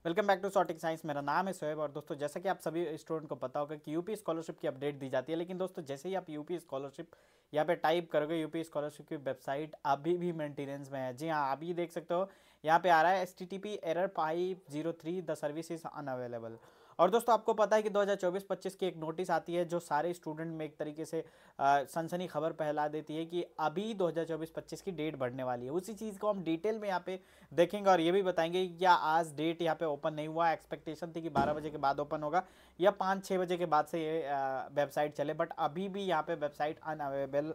Welcome back to Sotic science. मेरा नाम है शोएब और दोस्तों जैसा कि आप सभी स्टूडेंट को पता होगा कि यूपी स्कॉलरशिप की अपडेट दी जाती है। लेकिन दोस्तों जैसे ही आप यूपी स्कॉलरशिप यहाँ पे टाइप करोगे, यूपी स्कॉलरशिप की वेबसाइट अभी भी मेंटेनेंस में है। जी हाँ, अभी देख सकते हो यहाँ पे आ रहा है HTTP error 503 the service is unavailable. और दोस्तों आपको पता है कि 2024-25 की एक नोटिस आती है जो सारे स्टूडेंट में एक तरीके से सनसनी खबर फैला देती है कि अभी 2024-25 की डेट बढ़ने वाली है। उसी चीज़ को हम डिटेल में यहाँ पे देखेंगे और ये भी बताएंगे कि क्या आज डेट यहाँ पे ओपन नहीं हुआ। एक्सपेक्टेशन थी कि 12 बजे के बाद ओपन होगा या 5-6 बजे के बाद से ये वेबसाइट चले, बट अभी भी यहाँ पे वेबसाइट अनअवेलेबल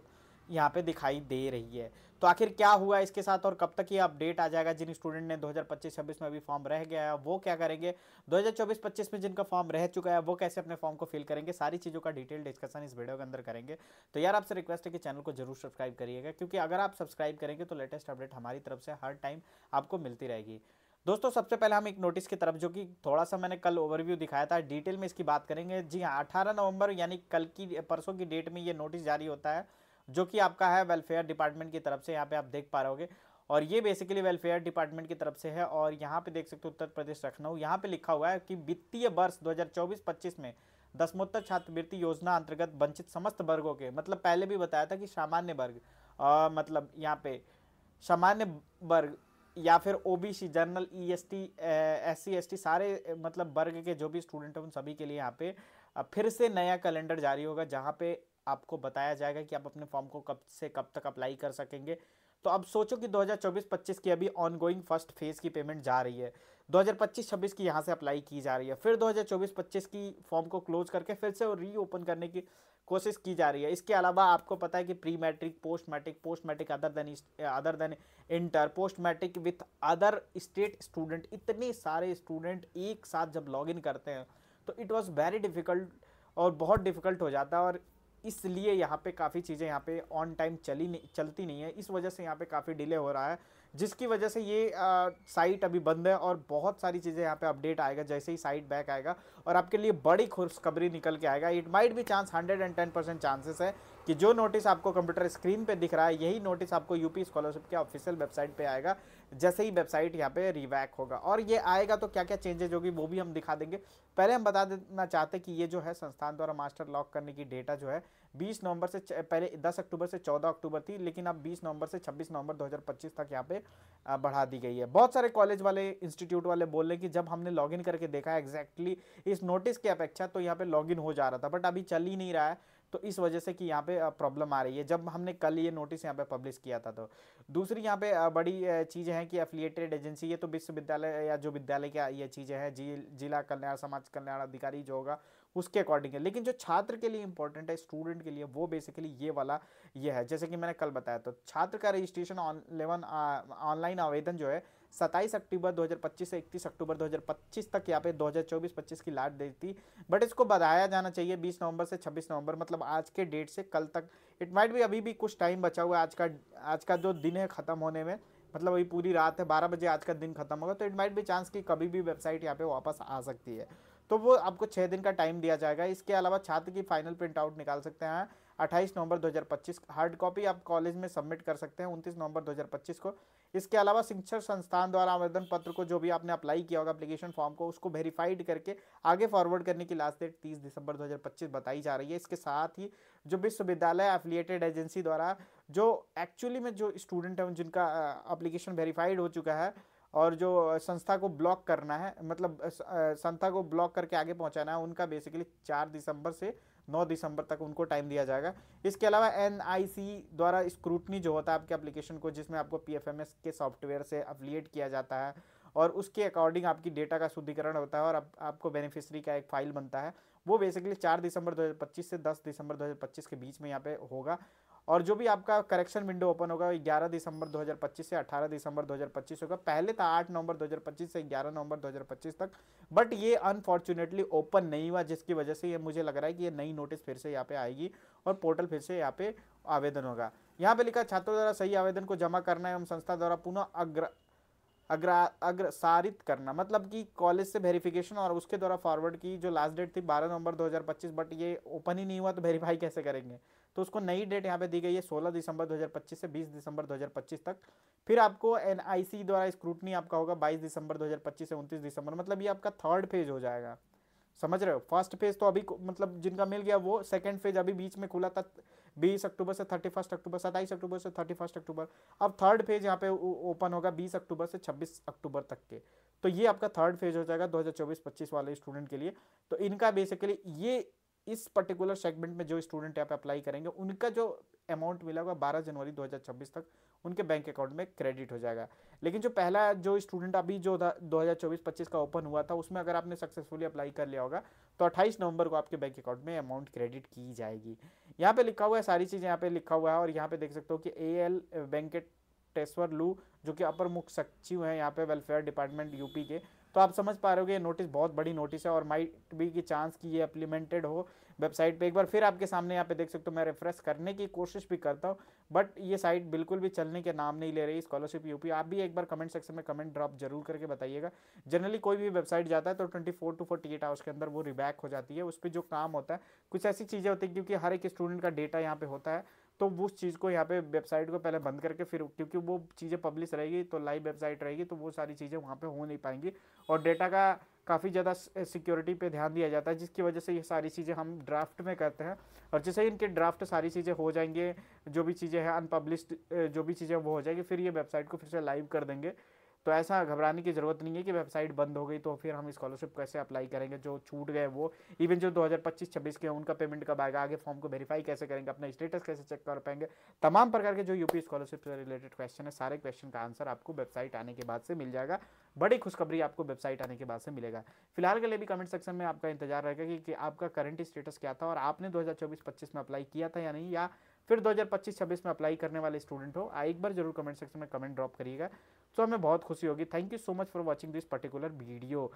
यहाँ पे दिखाई दे रही है। तो आखिर क्या हुआ इसके साथ और कब तक ये अपडेट आ जाएगा। जिन स्टूडेंट ने 2025-26 में अभी फॉर्म रह गया है वो क्या करेंगे, 2024-25 में जिनका फॉर्म रह चुका है वो कैसे अपने फॉर्म को फिल करेंगे, सारी चीज़ों का डिटेल डिस्कशन इस वीडियो के अंदर करेंगे। तो यार आपसे रिक्वेस्ट है कि चैनल को जरूर सब्सक्राइब करिएगा, क्योंकि अगर आप सब्सक्राइब करेंगे तो लेटेस्ट अपडेट हमारी तरफ से हर टाइम आपको मिलती रहेगी। दोस्तों सबसे पहले हम एक नोटिस की तरफ, जो कि थोड़ा सा मैंने कल ओवरव्यू दिखाया था, डिटेल में इसकी बात करेंगे। जी हाँ, 18 नवंबर यानी कल की परसों की डेट में ये नोटिस जारी होता है, जो कि आपका है वेलफेयर डिपार्टमेंट की तरफ से। यहाँ पे आप देख पा रहे होगे और ये बेसिकली वेलफेयर डिपार्टमेंट की तरफ से है। और यहाँ पे देख सकते हो उत्तर प्रदेश लखनऊ, यहाँ पे लिखा हुआ है कि वित्तीय वर्ष 2024-25 में दसमोत्तर छात्रवृत्ति योजना अंतर्गत वंचित समस्त वर्गों के, मतलब पहले भी बताया था कि सामान्य वर्ग, मतलब यहाँ पे सामान्य वर्ग या फिर OBC, general, EST, SC ST सारे मतलब वर्ग के जो भी स्टूडेंट हैं उन सभी के लिए यहाँ पे फिर से नया कैलेंडर जारी होगा, जहाँ पे आपको बताया जाएगा कि आप अपने फॉर्म को कब से कब तक अप्लाई कर सकेंगे। तो अब सोचो कि 2024-25 की अभी ऑनगोइंग फर्स्ट फेज की पेमेंट जा रही है, 2025-26 की यहाँ से अप्लाई की जा रही है, फिर 2024-25 की फॉर्म को क्लोज करके फिर से रीओपन करने की कोशिश की जा रही है। इसके अलावा आपको पता है कि pre matric, post matric other than inter, post matric with other state student, इतने सारे स्टूडेंट एक साथ जब लॉग इन करते हैं तो इट वॉज वेरी डिफिकल्ट और बहुत डिफिकल्ट हो जाता है। और इसलिए यहाँ पे काफ़ी चीज़ें यहाँ पे ऑन टाइम चलती नहीं है, इस वजह से यहाँ पे काफ़ी डिले हो रहा है, जिसकी वजह से ये साइट अभी बंद है। और बहुत सारी चीज़ें यहाँ पे अपडेट आएगा जैसे ही साइट बैक आएगा और आपके लिए बड़ी खुशखबरी निकल के आएगा। इट माइट भी चांस 110% चांसेस है कि जो नोटिस आपको कंप्यूटर स्क्रीन पे दिख रहा है यही नोटिस आपको यूपी स्कॉलरशिप के ऑफिशियल वेबसाइट पे आएगा जैसे ही वेबसाइट यहाँ पे रिवैक होगा। और ये आएगा तो क्या क्या चेंजेज होगी वो भी हम दिखा देंगे। पहले हम बता देना चाहते हैं कि ये जो है संस्थान द्वारा मास्टर लॉक करने की डेटा जो है 20 नवंबर से, पहले 10 अक्टूबर से 14 अक्टूबर थी, लेकिन अब 20 नवंबर से 26 नवंबर 2025 तक यहाँ पे बढ़ा दी गई है। बहुत सारे कॉलेज वाले, इंस्टीट्यूट वाले बोल रहे हैं कि जब हमने लॉगिन करके देखा एग्जैक्टली इस नोटिस की अपेक्षा तो यहाँ पे लॉगिन हो जा रहा था, बट अभी चल ही नहीं रहा है, तो इस वजह से कि यहाँ पे प्रॉब्लम आ रही है जब हमने कल ये नोटिस यहाँ पे पब्लिश किया था। तो दूसरी यहाँ पे बड़ी चीज़ें हैं कि एफिलिएटेड एजेंसी, ये तो विश्वविद्यालय या जो विद्यालय की ये चीज़ें हैं, जिला कल्याण समाज कल्याण अधिकारी जो होगा उसके अकॉर्डिंग है। लेकिन जो छात्र के लिए इंपॉर्टेंट है, स्टूडेंट के लिए, वो बेसिकली ये वाला ये है। जैसे कि मैंने कल बताया, तो छात्र का रजिस्ट्रेशन ऑनलाइन आवेदन जो है 27 अक्टूबर 2025 से 31 अक्टूबर 2025 तक यहाँ पे 2024-25 की लास्ट डेट थी, बट इसको बढ़ाया जाना चाहिए 20 नवंबर से 26 नवंबर, मतलब आज के डेट से कल तक। इट माइट भी अभी भी कुछ टाइम बचा हुआ है, आज का जो दिन है ख़त्म होने में, मतलब अभी पूरी रात है, 12 बजे आज का दिन खत्म होगा, तो इट माइट भी चांस कि कभी भी वेबसाइट यहाँ पे वापस आ सकती है। तो वो आपको 6 दिन का टाइम दिया जाएगा। इसके अलावा छात्र की फाइनल प्रिंट आउट निकाल सकते हैं 28 नवंबर 2025, हार्ड कॉपी आप कॉलेज में सबमिट कर सकते हैं 29 नवंबर 2025 को। इसके अलावा शिक्षण संस्थान द्वारा आवेदन पत्र को, जो भी आपने अप्लाई किया होगा एप्लीकेशन फॉर्म को, उसको वेरीफाइड करके आगे फॉरवर्ड करने की लास्ट डेट 30 दिसंबर 2025 बताई जा रही है। इसके साथ ही जो विश्वविद्यालय एफिलिएटेड एजेंसी द्वारा जो एक्चुअली में जो स्टूडेंट है जिनका एप्लीकेशन वेरीफाइड हो चुका है और जो संस्था को ब्लॉक करना है, मतलब संस्था को ब्लॉक करके आगे पहुंचाना है, उनका बेसिकली 4 दिसंबर से 9 दिसंबर तक उनको टाइम दिया जाएगा। इसके अलावा एनआईसी द्वारा स्क्रूटनी जो होता है आपके एप्लीकेशन को, जिसमें आपको पीएफएमएस के सॉफ्टवेयर से एफिलिएट किया जाता है और उसके अकॉर्डिंग आपकी डेटा का शुद्धिकरण होता है और आपको बेनिफिशियरी का एक फाइल बनता है, वो बेसिकली 4 दिसंबर 2025 से 10 दिसंबर 2025 के बीच में यहाँ पे होगा। और जो भी आपका करेक्शन विंडो ओपन होगा 11 दिसंबर 2025 से 18 दिसंबर 2025 होगा। पहले था 8 नवंबर 2025 से 11 नवंबर 2025 तक, बट ये अनफॉर्चुनेटली ओपन नहीं हुआ, जिसकी वजह से ये मुझे लग रहा है कि ये नई नोटिस फिर से यहाँ पे आएगी और पोर्टल फिर से यहाँ पे आवेदन होगा। यहाँ पे लिखा छात्रों द्वारा सही आवेदन को जमा करना एवं संस्था द्वारा पुनः अग्रसारित करना, मतलब कि कॉलेज से वेरिफिकेशन और उसके द्वारा फॉरवर्ड की जो लास्ट डेट थी 12 नवंबर 2025, बट ये ओपन ही नहीं हुआ तो वेरीफाई कैसे करेंगे। तो उसको नई डेट यहाँ पे दी गई है 16 दिसंबर 2025 से 20 दिसंबर 2025 तक। फिर आपको एनआईसी द्वारा स्क्रूटनी आपका होगा 22 दिसंबर 2025 से 29 दिसंबर, मतलब ये आपका थर्ड फेज हो जाएगा। समझ रहे हो, फर्स्ट फेज तो अभी मतलब जिनका मिल गया वो, सेकंड फेज अभी बीच में खुला था 20 अक्टूबर से 31 अक्टूबर, 27 अक्टूबर से 31 अक्टूबर। अब थर्ड फेज यहाँ पे ओपन होगा 20 अक्टूबर से 26 अक्टूबर तक के। तो ये आपका थर्ड फेज हो जाएगा 2024-25 वाले स्टूडेंट के लिए। तो इनका बेसिकली ये इस पर्टिकुलर सेगमेंट में जो स्टूडेंट यहाँ पे अप्लाई करेंगे उनका जो अमाउंट मिला होगा 12 जनवरी 2026 तक उनके बैंक अकाउंट में क्रेडिट हो जाएगा। लेकिन जो पहला जो स्टूडेंट अभी जो 2024-25 का ओपन हुआ था उसमें अगर आपने सक्सेसफुली अप्लाई कर लिया होगा तो 28 नवंबर को आपके बैंक अकाउंट में अमाउंट क्रेडिट की जाएगी। यहाँ पे लिखा हुआ है, सारी चीज़ें यहाँ पे लिखा हुआ है। और यहाँ पे देख सकते हो कि AL वेंकटेश्वर लू जो कि अपर मुख्य सचिव हैं यहाँ पे वेलफेयर डिपार्टमेंट यूपी के। तो आप समझ पा रहे हो ये नोटिस बहुत बड़ी नोटिस है और माइट बी की चांस कि ये इम्प्लीमेंटेड हो वेबसाइट पे। एक बार फिर आपके सामने यहाँ पे देख सकते हो, मैं रिफ्रेश करने की कोशिश भी करता हूँ बट ये साइट बिल्कुल भी चलने के नाम नहीं ले रही स्कॉलरशिप यूपी। आप भी एक बार कमेंट सेक्शन में कमेंट ड्रॉप जरूर करके बताइएगा। जनरली कोई भी वेबसाइट जाता है तो 24 to 48 आवर्स के अंदर वो रिबैक हो जाती है। उस पर जो काम होता है कुछ ऐसी चीज़ें होती है क्योंकि हर एक स्टूडेंट का डेटा यहाँ पे होता है, तो वो उस चीज़ को यहाँ पे वेबसाइट को पहले बंद करके फिर, क्योंकि वो चीज़ें पब्लिश रहेगी तो लाइव वेबसाइट रहेगी तो वो सारी चीज़ें वहाँ पे हो नहीं पाएंगी और डेटा का काफ़ी ज़्यादा सिक्योरिटी पे ध्यान दिया जाता है, जिसकी वजह से ये सारी चीज़ें हम ड्राफ्ट में करते हैं। और जैसे ही इनके ड्राफ्ट सारी चीज़ें हो जाएंगे, जो भी चीज़ें हैं अनपब्लिश्ड जो भी चीज़ें वो हो जाएगी, फिर ये वेबसाइट को फिर से लाइव कर देंगे। तो ऐसा घबराने की ज़रूरत नहीं है कि वेबसाइट बंद हो गई तो फिर हम स्कॉलरशिप कैसे अप्लाई करेंगे, जो छूट गए वो इवन जो 2025-26 के उनका पेमेंट कब आएगा, आगे फॉर्म को वेरीफाई कैसे करेंगे, अपना स्टेटस कैसे चेक कर पाएंगे। तमाम प्रकार के जो यूपी स्कॉलरशिप से रिलेटेड क्वेश्चन है, सारे क्वेश्चन का आंसर आपको वेबसाइट आने के बाद से मिल जाएगा। बड़ी खुशखबरी आपको वेबसाइट आने के बाद से मिलेगा। फिलहाल के लिए भी कमेंट सेक्शन में आपका इंतजार रहेगा कि आपका करंट स्टेटस क्या था और आपने 2024-25 में अप्लाई किया था या नहीं, या फिर 2025-26 में अप्लाई करने वाले स्टूडेंट हो। एक बार जरूर कमेंट सेक्शन में कमेंट ड्रॉप करिएगा तो हमें बहुत खुशी होगी। Thank you so much for watching this particular video.